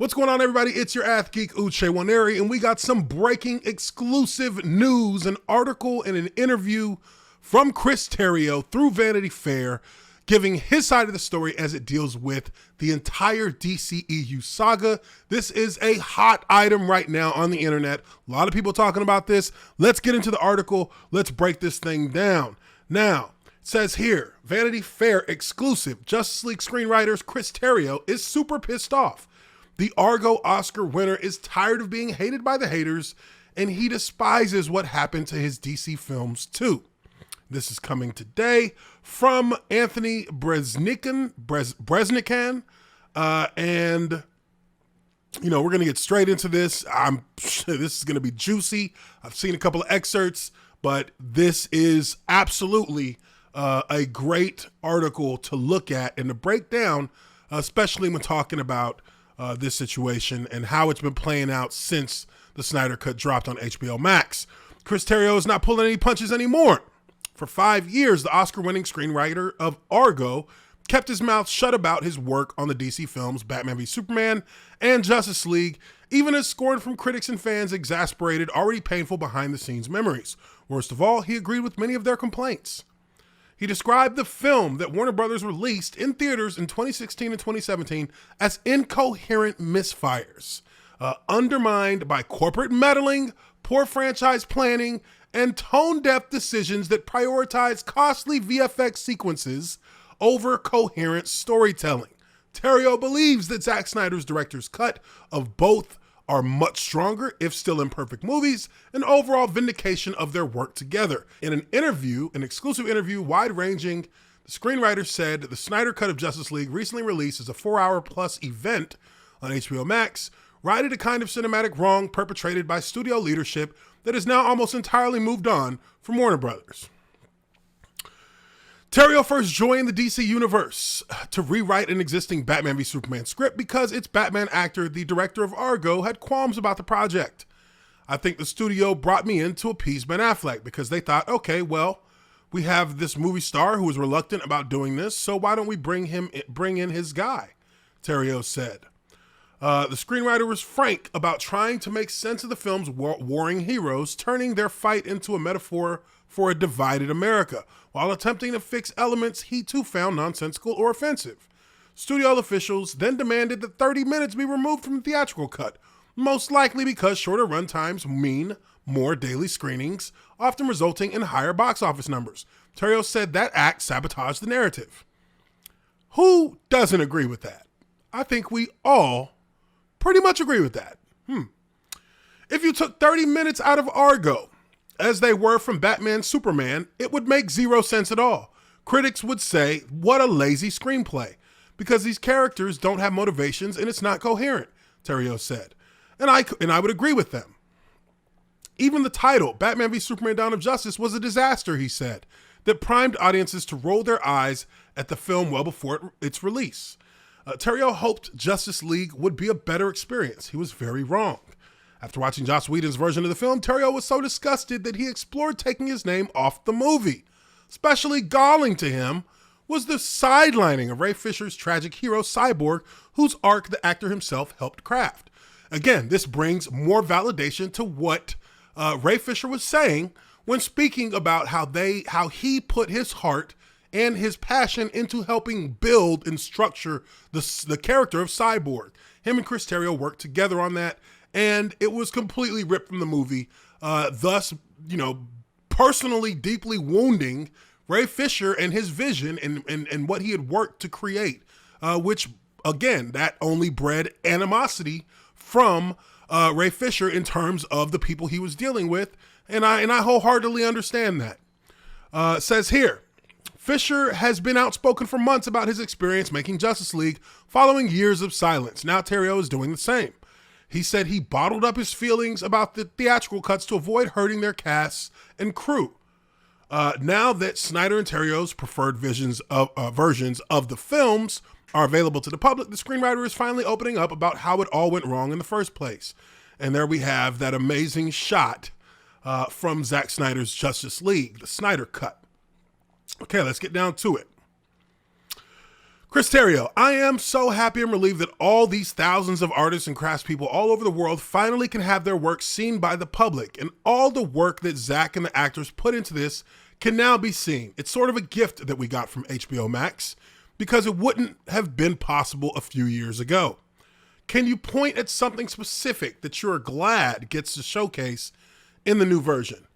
What's going on, everybody? It's your Ath Geek Uche Nwaneri, and we got some breaking exclusive news, an article and an interview from Chris Terrio through Vanity Fair, giving his side of the story as it deals with the entire DCEU saga. This is a hot item right now on the internet. A lot of people talking about this. Let's get into the article. Let's break this thing down. Now, it says here, Vanity Fair exclusive, Justice League screenwriter Chris Terrio is super pissed off. The Argo Oscar winner is tired of being hated by the haters, and he despises what happened to his DC films too. This is coming today from Anthony Breznican, and we're going to get straight into this. This is going to be juicy. I've seen a couple of excerpts, but this is absolutely a great article to look at and to break down, especially when talking about this situation and how it's been playing out since the Snyder Cut dropped on HBO Max. Chris Terrio is not pulling any punches anymore. For 5 years, the Oscar-winning screenwriter of Argo kept his mouth shut about his work on the DC films Batman v Superman and Justice League, even as scorn from critics and fans exasperated already painful behind-the-scenes memories. Worst of all, he agreed with many of their complaints. He described the film that Warner Brothers released in theaters in 2016 and 2017 as incoherent misfires, undermined by corporate meddling, poor franchise planning, and tone-deaf decisions that prioritize costly VFX sequences over coherent storytelling. Terrio believes that Zack Snyder's director's cut of both are much stronger, if still imperfect movies, and overall vindication of their work together. In an exclusive interview, wide-ranging, the screenwriter said the Snyder Cut of Justice League, recently released as a 4-hour-plus event on HBO Max, righted a kind of cinematic wrong perpetrated by studio leadership that has now almost entirely moved on from Warner Brothers. Terrio first joined the DC universe to rewrite an existing Batman v Superman script because its Batman actor, the director of Argo, had qualms about the project. I think the studio brought me in to appease Ben Affleck because they thought, okay, well, we have this movie star who is reluctant about doing this, so why don't we bring in his guy, Terrio said. The screenwriter was frank about trying to make sense of the film's warring heroes, turning their fight into a metaphor for a divided America, while attempting to fix elements he too found nonsensical or offensive. Studio officials then demanded that 30 minutes be removed from the theatrical cut, most likely because shorter runtimes mean more daily screenings, often resulting in higher box office numbers. Terrio said that act sabotaged the narrative. Who doesn't agree with that? I think we all pretty much agree with that. If you took 30 minutes out of Argo, as they were from Batman Superman, it would make zero sense at all. Critics would say, what a lazy screenplay, because these characters don't have motivations and it's not coherent, Terrio said. And I would agree with them. Even the title, Batman v Superman Dawn of Justice, was a disaster, he said, that primed audiences to roll their eyes at the film well before its release. Terrio hoped Justice League would be a better experience. He was very wrong. After watching Joss Whedon's version of the film, Terrio was so disgusted that he explored taking his name off the movie. Especially galling to him was the sidelining of Ray Fisher's tragic hero, Cyborg, whose arc the actor himself helped craft. Again, this brings more validation to what Ray Fisher was saying when speaking about how he put his heart and his passion into helping build and structure the character of Cyborg. Him and Chris Terrio worked together on that, and it was completely ripped from the movie, thus, personally deeply wounding Ray Fisher and his vision and what he had worked to create, which, again, that only bred animosity from Ray Fisher in terms of the people he was dealing with, and I wholeheartedly understand that. It says here, Fisher has been outspoken for months about his experience making Justice League following years of silence. Now Terrio is doing the same. He said he bottled up his feelings about the theatrical cuts to avoid hurting their casts and crew. Now that Snyder and Terrio's preferred versions of the films are available to the public, the screenwriter is finally opening up about how it all went wrong in the first place. And there we have that amazing shot from Zack Snyder's Justice League, the Snyder Cut. Okay, let's get down to it. Chris Terrio, I am so happy and relieved that all these thousands of artists and craftspeople all over the world finally can have their work seen by the public, and all the work that Zach and the actors put into this can now be seen. It's sort of a gift that we got from HBO Max because it wouldn't have been possible a few years ago. Can you point at something specific that you're glad gets to showcase in the new version?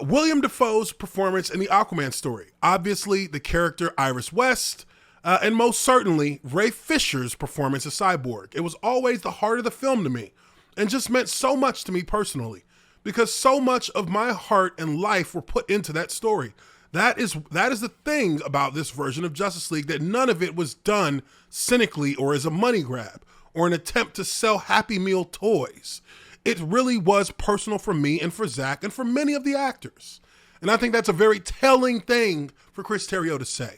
William Dafoe's performance in the Aquaman story, obviously the character Iris West, and most certainly Ray Fisher's performance as Cyborg. It was always the heart of the film to me and just meant so much to me personally because so much of my heart and life were put into that story. That is the thing about this version of Justice League, that none of it was done cynically or as a money grab or an attempt to sell Happy Meal toys. It really was personal for me and for Zach and for many of the actors. And I think that's a very telling thing for Chris Terrio to say.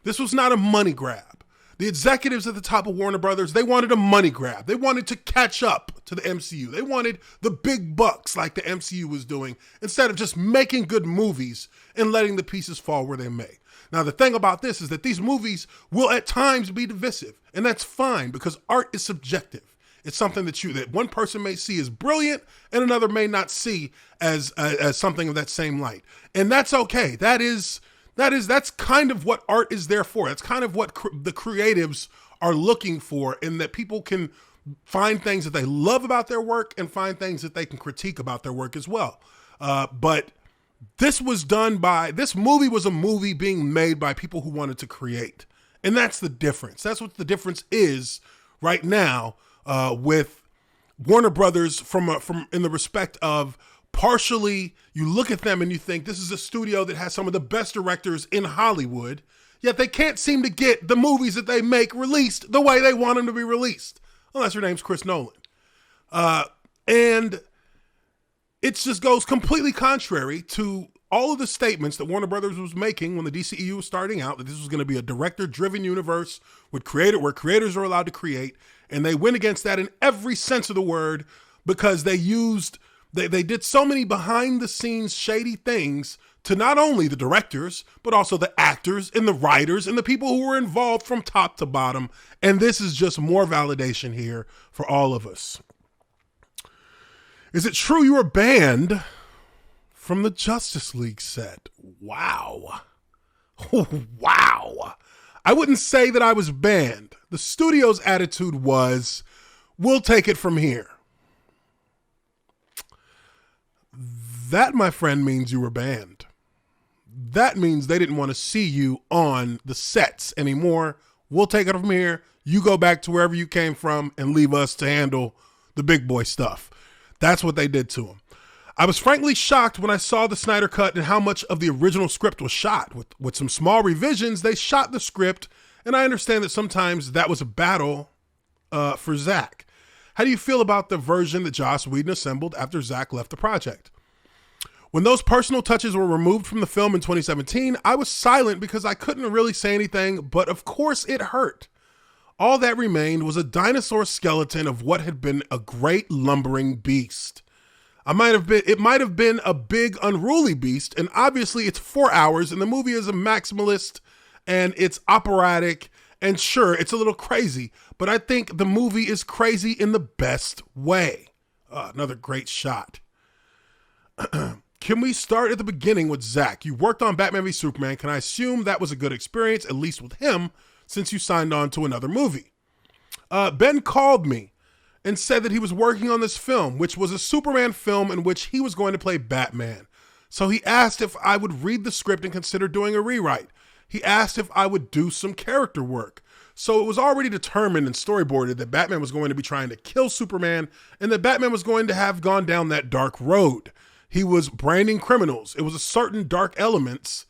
This was not a money grab. The executives at the top of Warner Brothers, they wanted a money grab. They wanted to catch up to the MCU. They wanted the big bucks like the MCU was doing instead of just making good movies and letting the pieces fall where they may. Now, the thing about this is that these movies will at times be divisive, and that's fine because art is subjective. It's something that one person may see as brilliant and another may not see as something of that same light. And that's okay. That's kind of what art is there for. That's kind of what the creatives are looking for, in that people can find things that they love about their work and find things that they can critique about their work as well. But this movie was a movie being made by people who wanted to create. And that's the difference. That's what the difference is right now with Warner Brothers from in the respect of, partially, you look at them and you think this is a studio that has some of the best directors in Hollywood, yet they can't seem to get the movies that they make released the way they want them to be released, unless your name's Chris Nolan. And it just goes completely contrary to all of the statements that Warner Brothers was making when the DCEU was starting out, that this was going to be a director-driven universe where creators are allowed to create, and they went against that in every sense of the word because they did so many behind-the-scenes shady things to not only the directors, but also the actors and the writers and the people who were involved from top to bottom. And this is just more validation here for all of us. Is it true you were banned from the Justice League set? Wow. Wow. I wouldn't say that I was banned. The studio's attitude was, we'll take it from here. That, my friend, means you were banned. That means they didn't want to see you on the sets anymore. We'll take it from here. You go back to wherever you came from and leave us to handle the big boy stuff. That's what they did to him. I was frankly shocked when I saw the Snyder Cut and how much of the original script was shot. With some small revisions, they shot the script, and I understand that sometimes that was a battle for Zach. How do you feel about the version that Joss Whedon assembled after Zach left the project? When those personal touches were removed from the film in 2017, I was silent because I couldn't really say anything, but of course it hurt. All that remained was a dinosaur skeleton of what had been a great lumbering beast. It might have been a big unruly beast, and obviously it's 4 hours and the movie is a maximalist and it's operatic, and sure, it's a little crazy, but I think the movie is crazy in the best way. Another great shot. Can we start at the beginning with Zach? You worked on Batman v Superman. Can I assume that was a good experience, at least with him, since you signed on to another movie? Ben called me and said that he was working on this film, which was a Superman film in which he was going to play Batman. So he asked if I would read the script and consider doing a rewrite. He asked if I would do some character work. So it was already determined and storyboarded that Batman was going to be trying to kill Superman and that Batman was going to have gone down that dark road. He was branding criminals. It was a certain dark elements,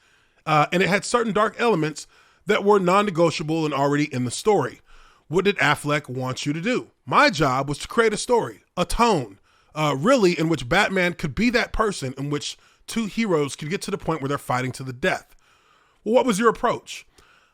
and it had certain dark elements that were non-negotiable and already in the story. What did Affleck want you to do? My job was to create a story, a tone, really in which Batman could be that person in which two heroes could get to the point where they're fighting to the death. Well, what was your approach?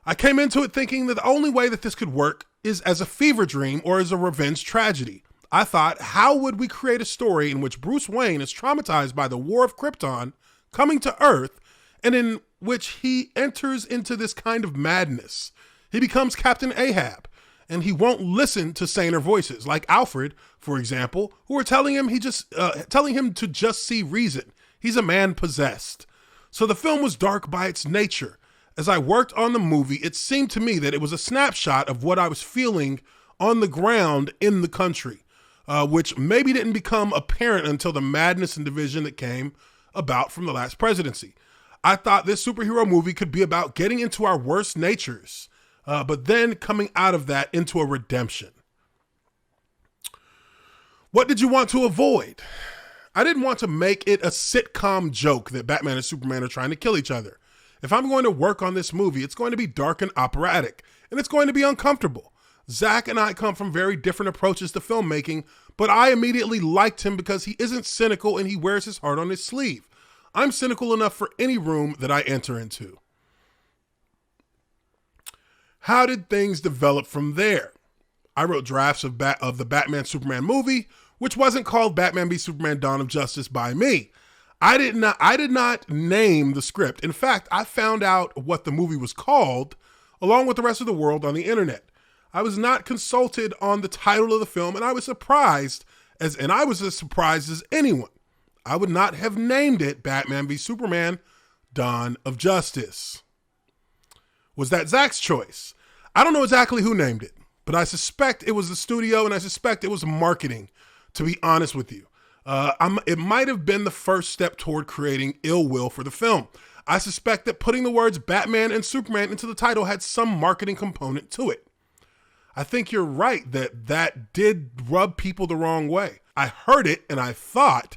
I came into it thinking that the only way that this could work is as a fever dream or as a revenge tragedy. I thought, how would we create a story in which Bruce Wayne is traumatized by the War of Krypton coming to Earth and in which he enters into this kind of madness? He becomes Captain Ahab, and he won't listen to saner voices like Alfred, for example, who are telling him to just see reason. He's a man possessed. So the film was dark by its nature. As I worked on the movie, it seemed to me that it was a snapshot of what I was feeling on the ground in the country, which maybe didn't become apparent until the madness and division that came about from the last presidency. I thought this superhero movie could be about getting into our worst natures, but then coming out of that into a redemption. What did you want to avoid? I didn't want to make it a sitcom joke that Batman and Superman are trying to kill each other. If I'm going to work on this movie, it's going to be dark and operatic, and it's going to be uncomfortable. Zach and I come from very different approaches to filmmaking, but I immediately liked him because he isn't cynical and he wears his heart on his sleeve. I'm cynical enough for any room that I enter into. How did things develop from there? I wrote drafts of the Batman Superman movie, which wasn't called Batman v Superman Dawn of Justice by me. I did not name the script. In fact, I found out what the movie was called along with the rest of the world on the internet. I was not consulted on the title of the film, and I was as surprised as anyone. I would not have named it Batman v Superman Dawn of Justice. Was that Zach's choice? I don't know exactly who named it, but I suspect it was the studio and I suspect it was marketing, to be honest with you. It might have been the first step toward creating ill will for the film. I suspect that putting the words Batman and Superman into the title had some marketing component to it. I think you're right that did rub people the wrong way. I heard it and I thought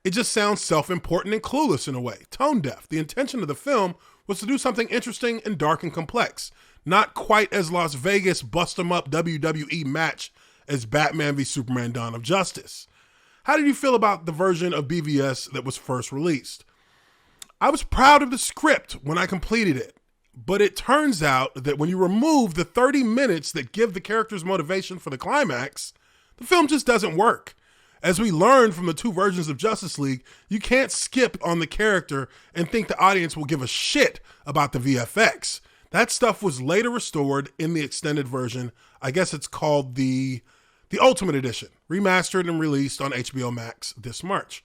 it just sounds self-important and clueless in a way, tone deaf. The intention of the film was to do something interesting and dark and complex, not quite as Las Vegas bust 'em up WWE match as Batman v Superman Dawn of Justice. How did you feel about the version of BVS that was first released? I was proud of the script when I completed it, but it turns out that when you remove the 30 minutes that give the characters motivation for the climax, the film just doesn't work. As we learned from the two versions of Justice League, you can't skip on the character and think the audience will give a shit about the VFX. That stuff was later restored in the extended version. I guess it's called the Ultimate Edition, remastered and released on HBO Max this March.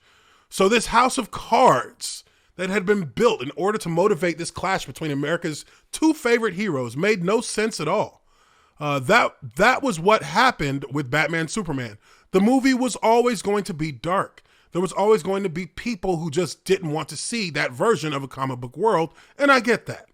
So this house of cards that had been built in order to motivate this clash between America's two favorite heroes made no sense at all. That was what happened with Batman Superman. The movie was always going to be dark. There was always going to be people who just didn't want to see that version of a comic book world, and I get that.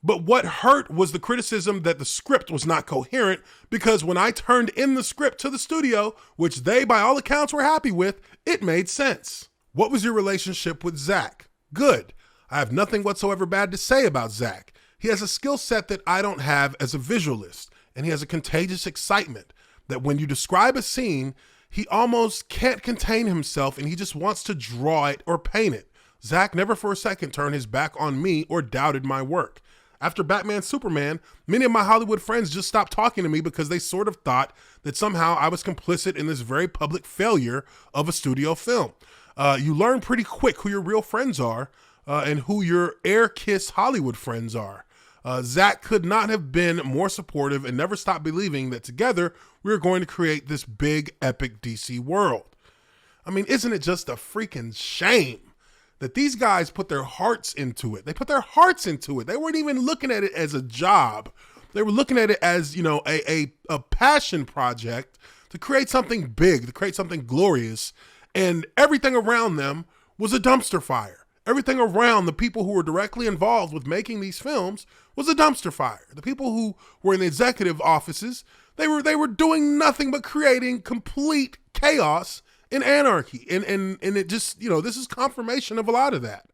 But what hurt was the criticism that the script was not coherent, because when I turned in the script to the studio, which they by all accounts were happy with, it made sense. What was your relationship with Zach? Good. I have nothing whatsoever bad to say about Zach. He has a skill set that I don't have as a visualist, and he has a contagious excitement that when you describe a scene, he almost can't contain himself and he just wants to draw it or paint it. Zach never for a second turned his back on me or doubted my work. After Batman Superman, many of my Hollywood friends just stopped talking to me because they sort of thought that somehow I was complicit in this very public failure of a studio film. You learn pretty quick who your real friends are and who your air kiss Hollywood friends are. Zach could not have been more supportive and never stopped believing that together we were going to create this big, epic DC world. I mean, isn't it just a freaking shame that these guys put their hearts into it? They put their hearts into it. They weren't even looking at it as a job. They were looking at it as, a passion project to create something big, to create something glorious. And everything around them was a dumpster fire. Everything around the people who were directly involved with making these films was a dumpster fire. The people who were in the executive offices, they were doing nothing but creating complete chaos and anarchy. And it just, this is confirmation of a lot of that.